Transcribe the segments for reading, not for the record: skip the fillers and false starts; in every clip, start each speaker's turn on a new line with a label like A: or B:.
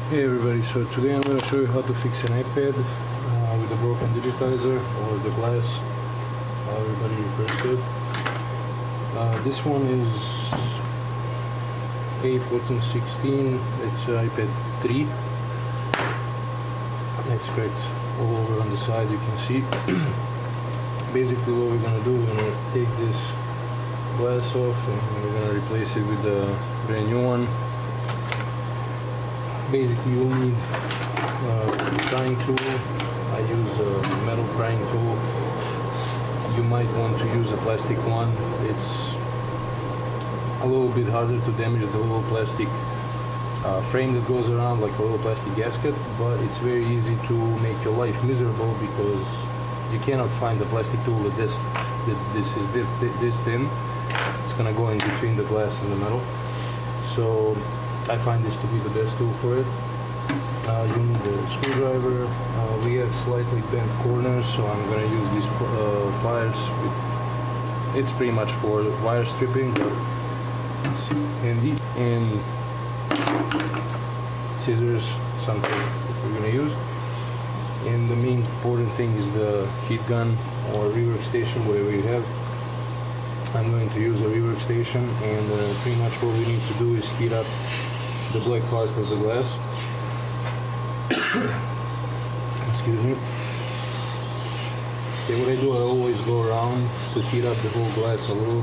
A: Hey everybody, so today I'm going to show you how to fix an iPad with a broken digitizer or the glass, how everybody refers to it. This one is A1416, it's iPad 3. It's cracked all over on the side, you can see. Basically what we're going to do, we're going to take this glass off and we're going to replace it with a brand new one. Basically you'll need a prying tool. I use a metal prying tool. You might want to use a plastic one. It's a little bit harder to damage the little plastic frame that goes around, like a little plastic gasket, but it's very easy to make your life miserable because you cannot find a plastic tool that this thin. It's gonna go in between the glass and the metal. So I find this to be the best tool for it. You need a screwdriver. We have slightly bent corners, so I'm going to use these pliers. It's pretty much for wire stripping, but it's handy. And scissors, something we're going to use. And the main important thing is the heat gun or rework station, whatever you have. I'm going to use a rework station, and pretty much what we need to do is heat up the black part of the glass. Excuse me. Okay, what I do, I always go around to heat up the whole glass a little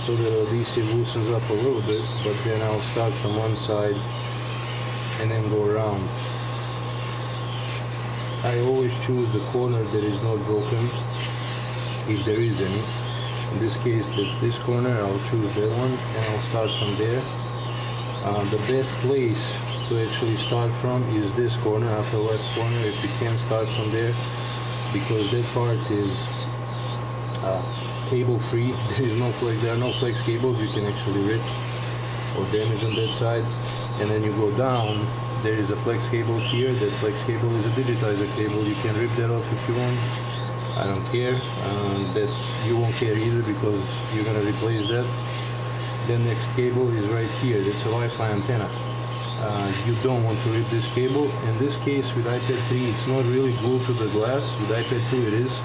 A: so the adhesive loosens up a little bit, but then I'll start from one side and then go around. I always choose the corner that is not broken, if there is any. In this case, that's this corner. I'll choose that one and I'll start from there. The best place to actually start from is this corner, upper left corner, if you can start from there, because that part is cable free. There are no flex cables you can actually rip or damage on that side. And then you go down, there is a flex cable here. That flex cable is a digitizer cable. You can rip that off if you want. I don't care. You won't care either because you're gonna replace that. The next cable is right here. It's a Wi-Fi antenna. You don't want to rip this cable. In this case with iPad 3, it's not really glued to the glass. With iPad 2 it is,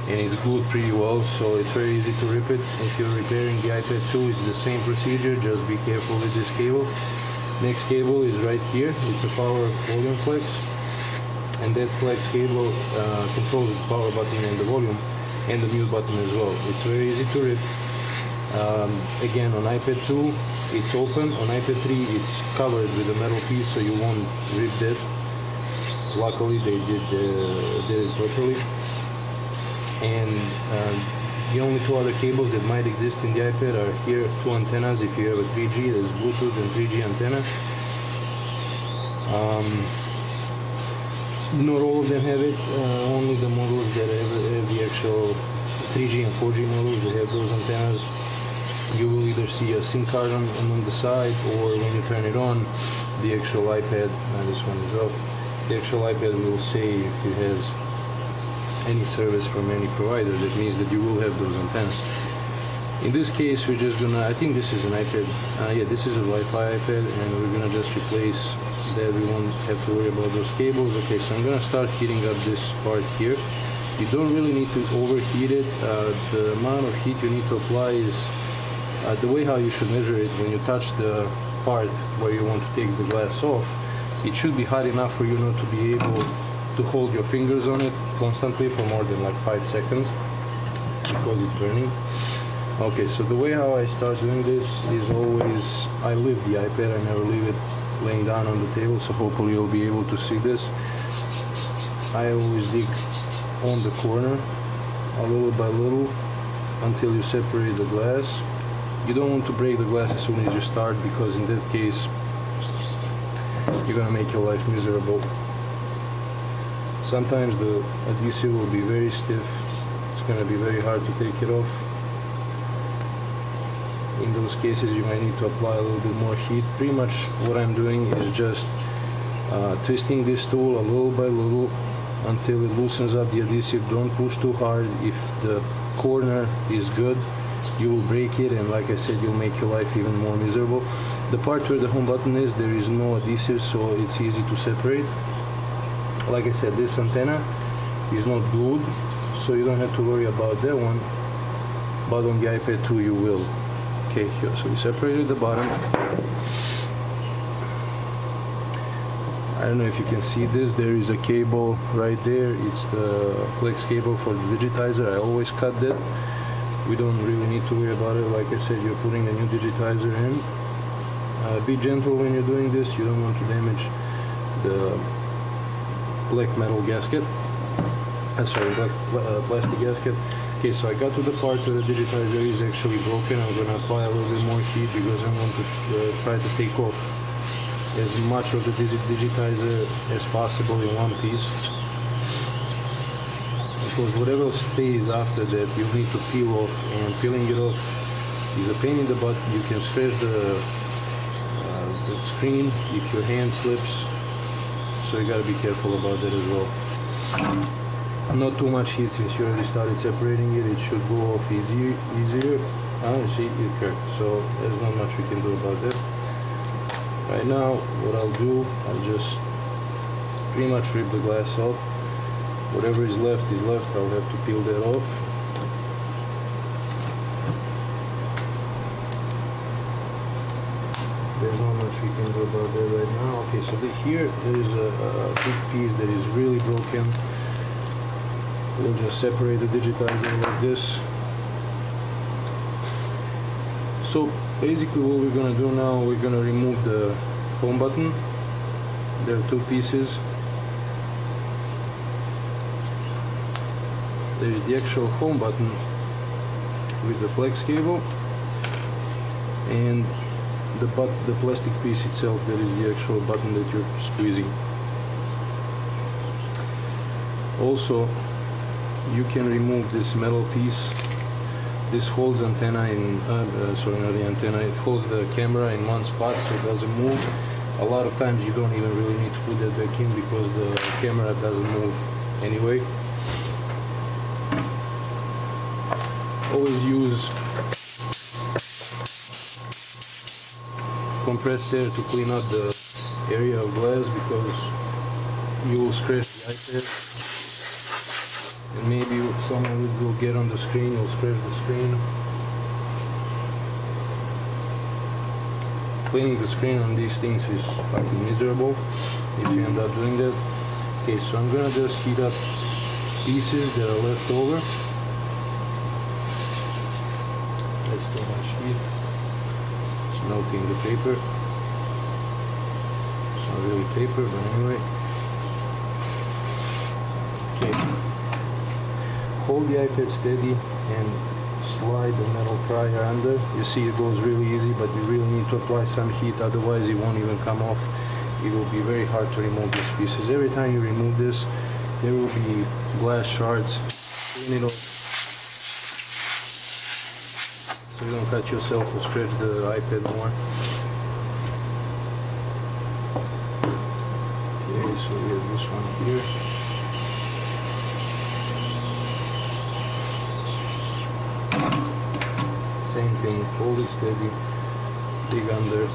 A: and it's glued pretty well, so it's very easy to rip it. If you're repairing the iPad 2, it's the same procedure, just be careful with this cable. Next cable is right here. It's a power volume flex, and that flex cable controls the power button and the volume and the mute button as well. It's very easy to rip. Again, on iPad 2 it's open, on iPad 3 it's covered with a metal piece, so you won't rip that. Luckily they did it properly. And the only two other cables that might exist in the iPad are here, two antennas. If you have a 3G, there's Bluetooth and 3G antenna. Not all of them have it, only the models that have the actual 3G and 4G models that have those antennas. You will either see a SIM card on the side, or when you turn it on, the actual iPad, this one is off, the actual iPad will say if it has any service from any provider. That means that you will have those antennas. In this case, we're just gonna, I think this is an iPad, yeah, this is a Wi-Fi iPad, and we're gonna just replace that. We won't have to worry about those cables. Okay, so I'm gonna start heating up this part here. You don't really need to overheat it. The amount of heat you need to apply is the way how you should measure it. When you touch the part where you want to take the glass off, it should be hot enough for you not to be able to hold your fingers on it constantly for more than like 5 seconds because it's burning. Okay, so the way how I start doing this is always, I leave the iPad, I never leave it laying down on the table, so hopefully you'll be able to see this. I always dig on the corner a little by little until you separate the glass. You don't want to break the glass as soon as you start, because in that case you're gonna make your life miserable. Sometimes the adhesive will be very stiff. It's gonna be very hard to take it off. In those cases you might need to apply a little bit more heat. Pretty much what I'm doing is just twisting this tool a little by little until it loosens up the adhesive. Don't push too hard. If the corner is good, you will break it, and like I said, you'll make your life even more miserable. The part where the home button is, there is no adhesive, so it's easy to separate. Like I said, this antenna is not glued, so you don't have to worry about that one, but on the iPad 2 you will. Okay, here, so we separated the bottom. I don't know if you can see this, there is a cable right there. It's the flex cable for the digitizer. I always cut that. We don't really need to worry about it. Like I said, you're putting a new digitizer in. Be gentle when you're doing this. You don't want to damage the black metal gasket. Black plastic gasket. Okay, so I got to the part where the digitizer is actually broken. I'm going to apply a little bit more heat because I want to try to take off as much of the digitizer as possible in one piece. Because whatever stays after that, you need to peel off, and peeling it off is a pain in the butt. You can scratch the screen if your hand slips, so you gotta be careful about that as well. Not too much heat, since you already started separating it. It should go off easier. See, it cracked, so there's not much we can do about that. Right now, what I'll do, I'll just pretty much rip the glass off. Whatever is left, I'll have to peel that off. There's not much we can do about that right now. Okay, so here there is a big piece that is really broken. We'll just separate the digitizer like this. So basically what we're going to do now, we're going to remove the home button. There are two pieces. There's the actual home button with the flex cable, and the plastic piece itself, that is the actual button that you're squeezing. Also, you can remove this metal piece. This holds antenna in, sorry, not the antenna, it holds the camera in one spot so it doesn't move. A lot of times you don't even really need to put that back in because the camera doesn't move anyway. Always use compressed air to clean up the area of glass, because you will scratch the iPad, and maybe some of it will get on the screen. You'll scratch the screen. Cleaning the screen on these things is fucking miserable if you end up doing that. Okay, so I'm gonna just heat up pieces that are left over. That's too much heat. It's melting the paper. It's not really paper, but anyway. Okay. Hold the iPad steady and slide the metal prior under. You see it goes really easy, but you really need to apply some heat, otherwise it won't even come off. It will be very hard to remove these pieces. Every time you remove this, there will be glass shards. Clean it off so you don't cut yourself or scratch the iPad more. Okay, so we have this one here. Same thing, hold it steady, dig under.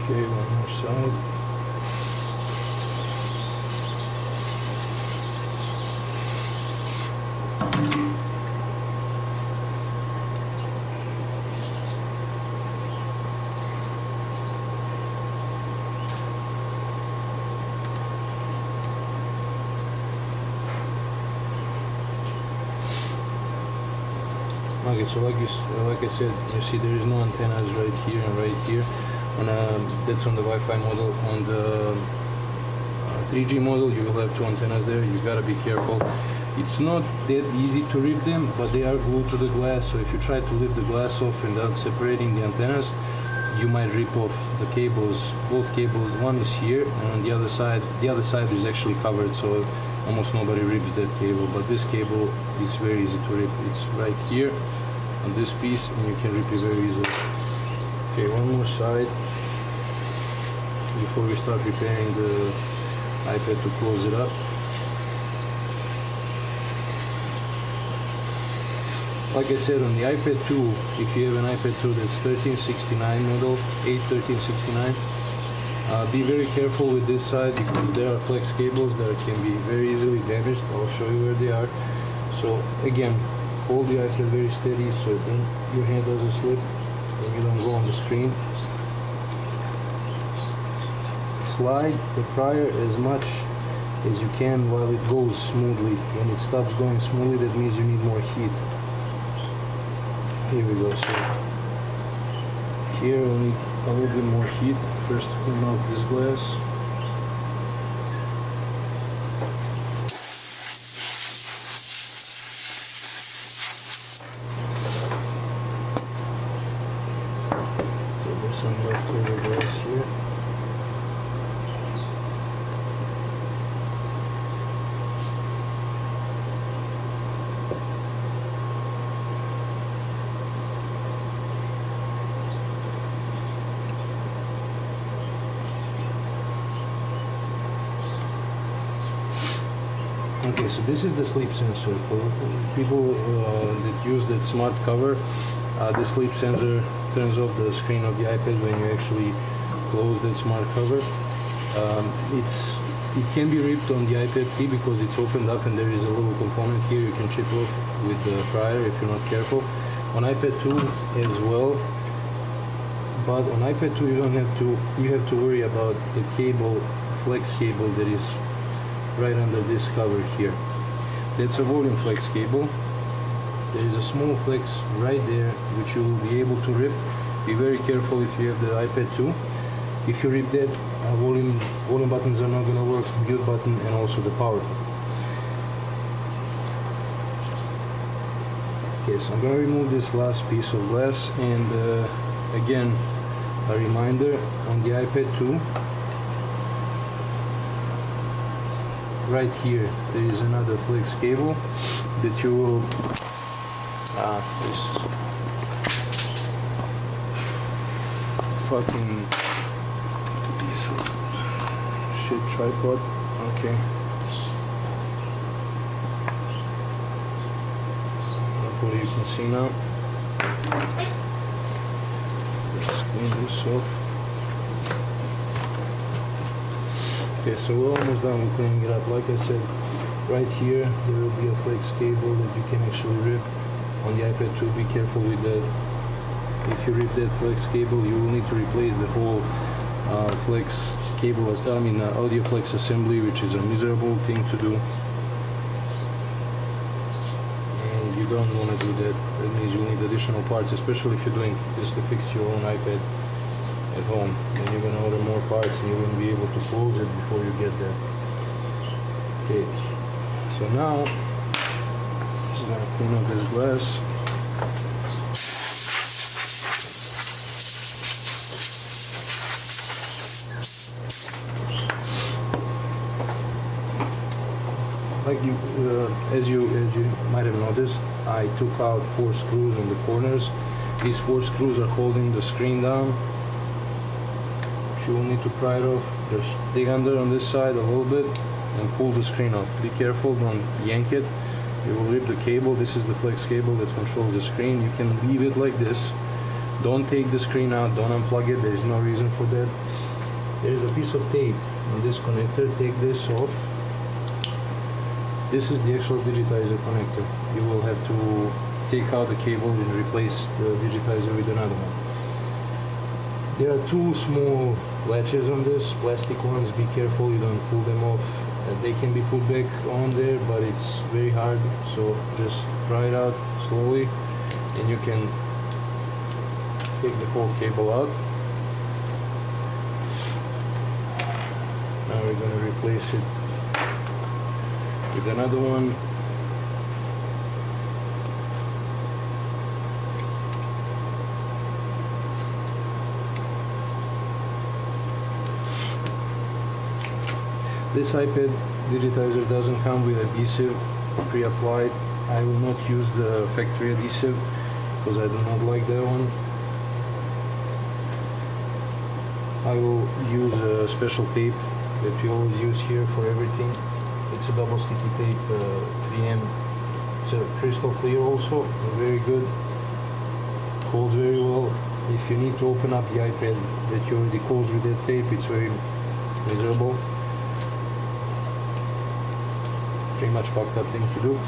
A: Okay, one more side. Okay, so like I said, you see there is no antennas right here and right here. That's on the Wi-Fi model. On the 3G model, you will have two antennas there. You gotta be careful. It's not that easy to rip them, but they are glued to the glass, so if you try to lift the glass off without separating the antennas, you might rip off the cables, both cables. One is here, and on the other side is actually covered, so almost nobody rips that cable, but this cable is very easy to rip. It's right here on this piece, and you can rip it very easily. Okay, one more side before we start repairing the iPad to close it up. Like I said, on the iPad 2, if you have an iPad 2 that's 1369 model, 81369, be very careful with this side because there are flex cables that can be very easily damaged. I'll show you where they are. So again, hold the iPad very steady so then your hand doesn't slip and you don't go on the screen. Slide the prior as much as you can while it goes smoothly. When it stops going smoothly, that means you need more heat. Here we go. So here we need a little bit more heat. First, clean off this glass. So there's some leftover glass here. Okay, so this is the sleep sensor. For people that use that smart cover, the sleep sensor turns off the screen of the iPad when you actually close that smart cover. It can be ripped on the iPad 3 because it's opened up and there is a little component here you can chip off with the prior if you're not careful. On iPad 2 as well, but on iPad 2 you have to worry about the cable, flex cable that is right under this cover here. That's a volume flex cable. There is a small flex right there which you will be able to rip. Be very careful if you have the iPad 2. If you rip that, volume buttons are not going to work, mute button and also the power. Okay, so I'm going to remove this last piece of glass, and again a reminder on the iPad 2, right here there is another flex cable that you will this fucking piece of shit tripod. Okay, hopefully you can see now. Let's clean this off. Okay, so we're almost done with cleaning it up. Like I said, right here there will be a flex cable that you can actually rip on the iPad 2. Be careful with that. If you rip that flex cable, you will need to replace the whole flex cable, audio flex assembly, which is a miserable thing to do. And you don't want to do that. That means you need additional parts, especially if you're doing this to fix your own iPad at home. Then you're going to order more parts and you're going to be able to close it before you get there. Okay, so now I'm going to clean up this glass. Like as you might have noticed, I took out 4 screws on the corners. These 4 screws are holding the screen down. You will need to pry it off. Just dig under on this side a little bit and pull the screen off. Be careful, don't yank it. You will rip the cable. This is the flex cable that controls the screen. You can leave it like this. Don't take the screen out, don't unplug it. There is no reason for that. There is a piece of tape on this connector. Take this off. This is the actual digitizer connector. You will have to take out the cable and replace the digitizer with another one. There are 2 small latches on this, plastic ones. Be careful you don't pull them off. They can be put back on there, but it's very hard, so just pry it out slowly and you can take the whole cable out. Now we're going to replace it with another one. This iPad digitizer doesn't come with adhesive pre-applied. I will not use the factory adhesive because I do not like that one. I will use a special tape that we always use here for everything. It's a double sticky tape, 3M. It's a crystal clear also, very good. Holds very well. If you need to open up the iPad that you already closed with that tape, it's very miserable. Pretty much fucked up thing to do.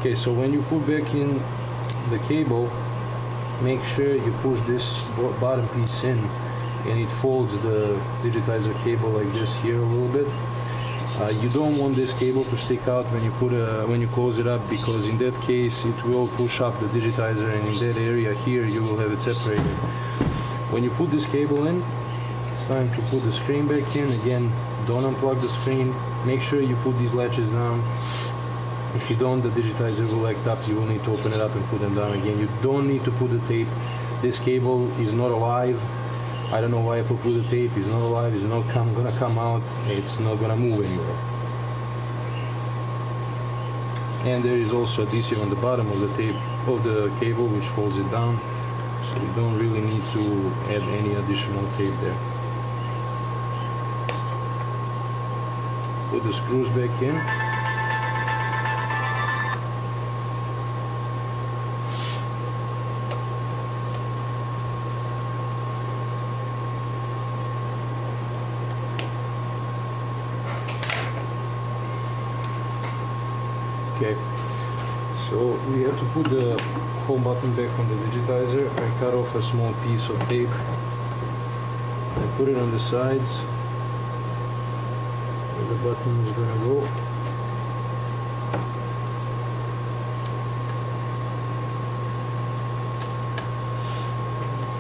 A: Okay, so when you put back in the cable, make sure you push this bottom piece in, and it folds the digitizer cable like this here a little bit. You don't want this cable to stick out when you close it up, because in that case it will push up the digitizer, and in that area here you will have it separated. When you put this cable in, it's time to put the screen back in. Again, don't unplug the screen. Make sure you put these latches down. If you don't, the digitizer will act up. You will need to open it up and put them down again. You don't need to put the tape. This cable is not alive. I don't know why Apple put the tape. It's not alive. It's not gonna come out. It's not gonna move anywhere. And there is also adhesive on the bottom of the tape of the cable, which holds it down. So you don't really need to add any additional tape there. Put the screws back in. Okay, so we have to put the home button back on the digitizer. I cut off a small piece of tape. I put it on the sides where the button is going to go.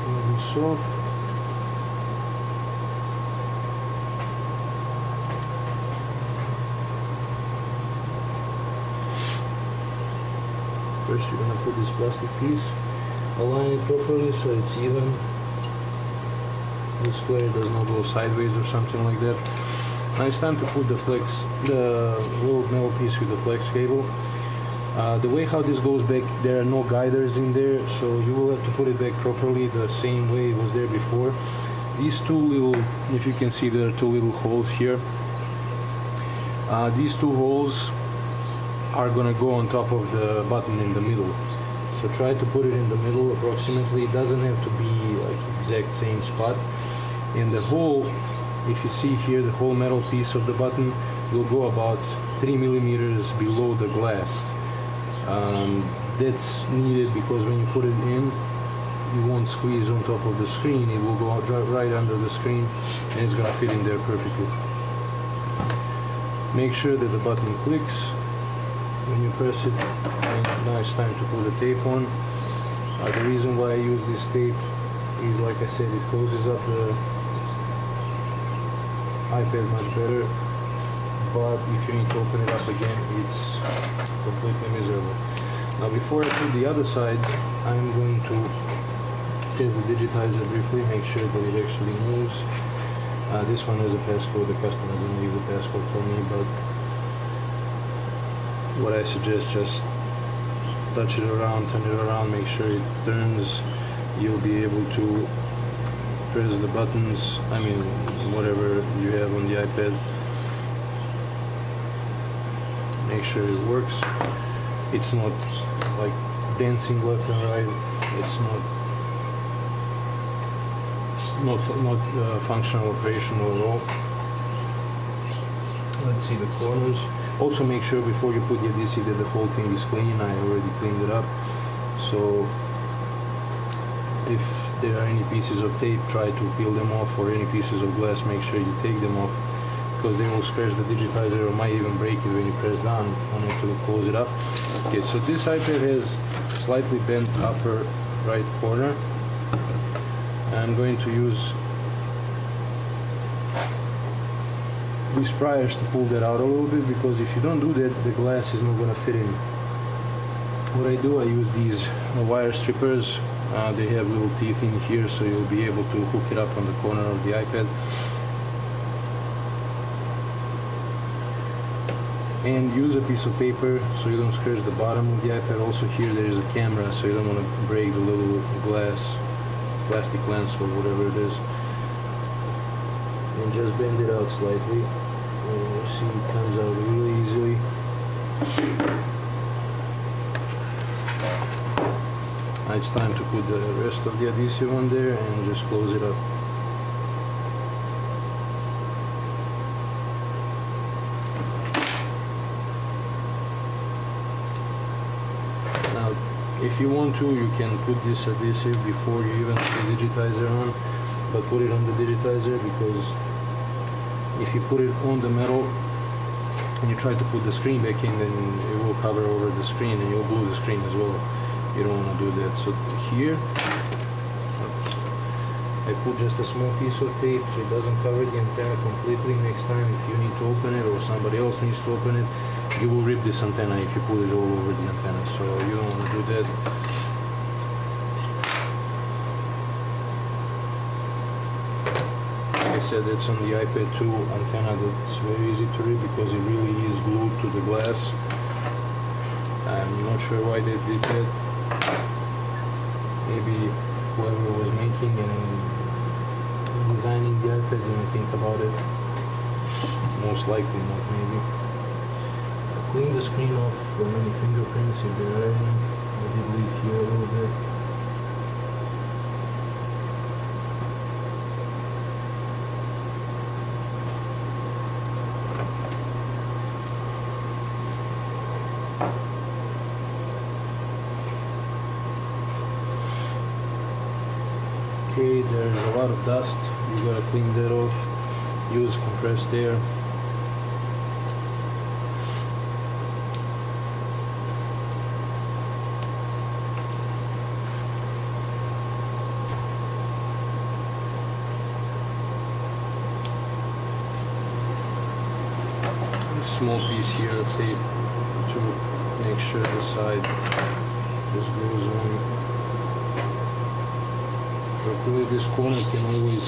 A: Like so. First you're going to put this plastic piece, align it properly so it's even. This way it does not go sideways or something like that. Now it's time to put the little metal piece with the flex cable. The way how this goes back, there are no guiders in there, so you will have to put it back properly the same way it was there before. These two little, if you can see, there are two little holes here. These two holes are gonna go on top of the button in the middle. So try to put it in the middle approximately. It doesn't have to be like exact same spot. And the hole, if you see here, the whole metal piece of the button will go about 3 millimeters below the glass. That's needed because when you put it in, you won't squeeze on top of the screen. It will go out right under the screen, and it's gonna fit in there perfectly. Make sure that the button clicks when you press it, and now it's time to put the tape on. The reason why I use this tape is, like I said, it closes up the iPad much better, but if you need to open it up again, it's completely miserable. Now before I put the other sides, I'm going to test the digitizer briefly, make sure that it actually moves. This one has a passcode. The customer didn't leave the passcode for me, but what I suggest, just touch it around, turn it around, make sure it turns. You'll be able to press the buttons, whatever you have on the iPad. Make sure it works. It's not like dancing left and right. It's not functional operational at all. Let's see the corners. Also make sure before you put the adhesive that the whole thing is clean. I already cleaned it up. So if there are any pieces of tape, try to peel them off, or any pieces of glass, make sure you take them off, because they will scratch the digitizer or might even break it when you press down on it to close it up. Okay, so this iPad has slightly bent upper right corner. I'm going to use these pliers to pull that out a little bit, because if you don't do that, the glass is not going to fit in. What I do, I use these wire strippers. They have little teeth in here, so you'll be able to hook it up on the corner of the iPad. And use a piece of paper so you don't scratch the bottom of the iPad. Also here there is a camera, so you don't want to break the little glass plastic lens or whatever it is. And just bend it out slightly. And you see it comes out really easily. Now it's time to put the rest of the adhesive on there and just close it up. Now, if you want to, you can put this adhesive before you even put the digitizer on, but put it on the digitizer, because if you put it on the metal and you try to put the screen back in, then it will cover over the screen and you'll glue the screen as well. You don't want to do that. So here I put just a small piece of tape so it doesn't cover the antenna completely. Next time if you need to open it or somebody else needs to open it, you will rip this antenna if you put it all over the antenna, so you don't want to do that. Like I said, it's on the iPad 2 antenna that's very easy to rip because it really is glued to the glass. I'm not sure why they did that. Maybe whoever was making and designing the iPad didn't think about it. Most likely not, maybe. Clean the screen off from any fingerprints if there are any. I did leave here a little bit. Okay, there's a lot of dust. You gotta clean that off. Use compressed air. Small piece here of tape to make sure the side just goes on. Properly, this corner can always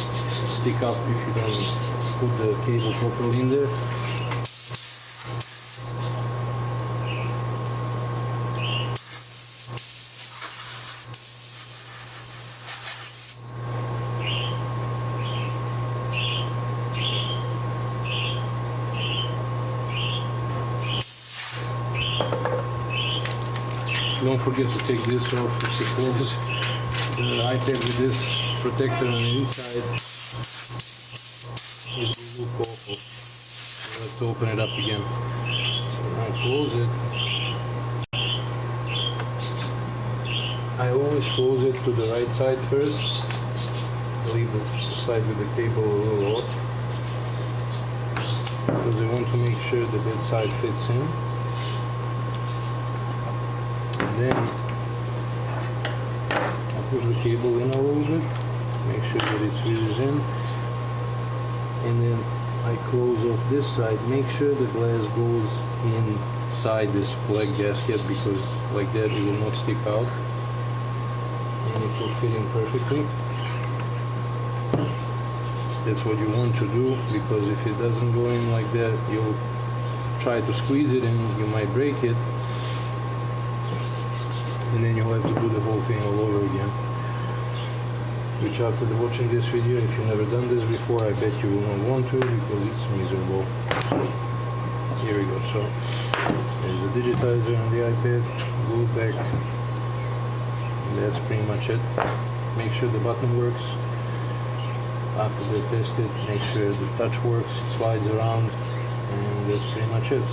A: stick up if you don't put the cable properly in there. Don't forget to take this off if you close the iPad with this protector on the inside. It will look awful. You have to open it up again. So now close it. I always close it to the right side first. Leave the side with the cable a little off, because I want to make sure that that side fits in. Then I push the cable in a little bit, make sure that it squeezes in, and then I close off this side, make sure the glass goes inside this black gasket, because like that it will not stick out and it will fit in perfectly. That's what you want to do, because if it doesn't go in like that, you'll try to squeeze it and you might break it. And then you'll have to do the whole thing all over again. Which after watching this video, if you've never done this before, I bet you will not want to, because it's miserable. Here we go. So there's a digitizer on the iPad, glued back. And that's pretty much it. Make sure the button works. After they test it, make sure the touch works, it slides around, and that's pretty much it.